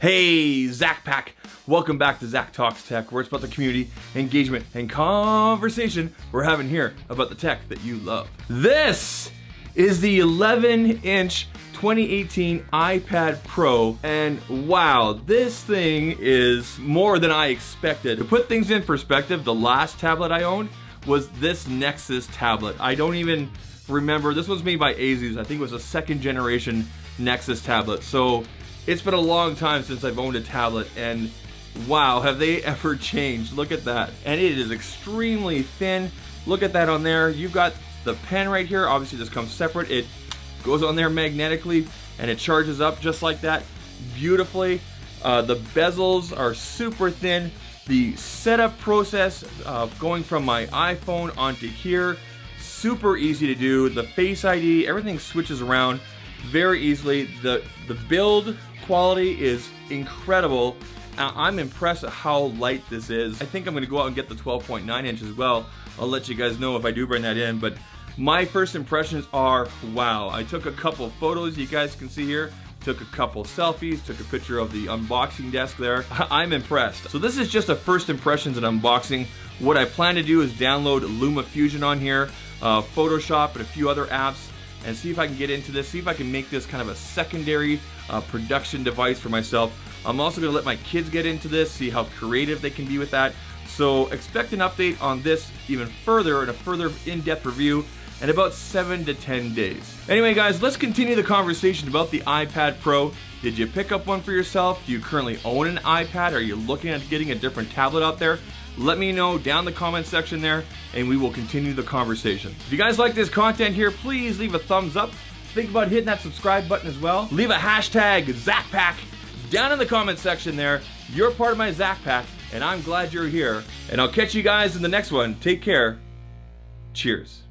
Hey, ZAKpack! Welcome back to ZAKtalks Tech, where it's about the community, engagement, and conversation we're having here about the tech that you love. This is the 11-inch 2018 iPad Pro, and wow, this thing is more than I expected. To put things in perspective, the last tablet I owned was this Nexus tablet. I don't even remember. This was made by Asus. I think it was a second generation Nexus tablet. So it's been a long time since I've owned a tablet, and wow, have they ever changed. Look at that. And it is extremely thin. Look at that on there. You've got the pen right here. Obviously this comes separate. It goes on there magnetically and it charges up just like that beautifully. The bezels are super thin. The setup process of going from my iPhone onto here, super easy to do. The Face ID, everything switches around very easily. The build quality is incredible. I'm impressed at how light this is. I think I'm gonna go out and get the 12.9 inch as well. I'll let you guys know if I do bring that in, but my first impressions are, wow. I took a couple photos you guys can see here, took a couple selfies, took a picture of the unboxing desk there. I'm impressed. So this is just a first impressions and unboxing. What I plan to do is download LumaFusion on here, Photoshop, and a few other apps, and see if I can get into this, see if I can make this kind of a secondary production device for myself. I'm also gonna let my kids get into this, see how creative they can be with that. So expect an update on this even further and a further in-depth review in about 7 to 10 days. Anyway guys, let's continue the conversation about the iPad Pro. Did you pick up one for yourself? Do you currently own an iPad? Are you looking at getting a different tablet out there? Let me know down in the comment section there, and we will continue the conversation. If you guys like this content here, please leave a thumbs up. Think about hitting that subscribe button as well. Leave a hashtag ZAKpack down in the comment section there. You're part of my ZAKpack, and I'm glad you're here. And I'll catch you guys in the next one. Take care. Cheers.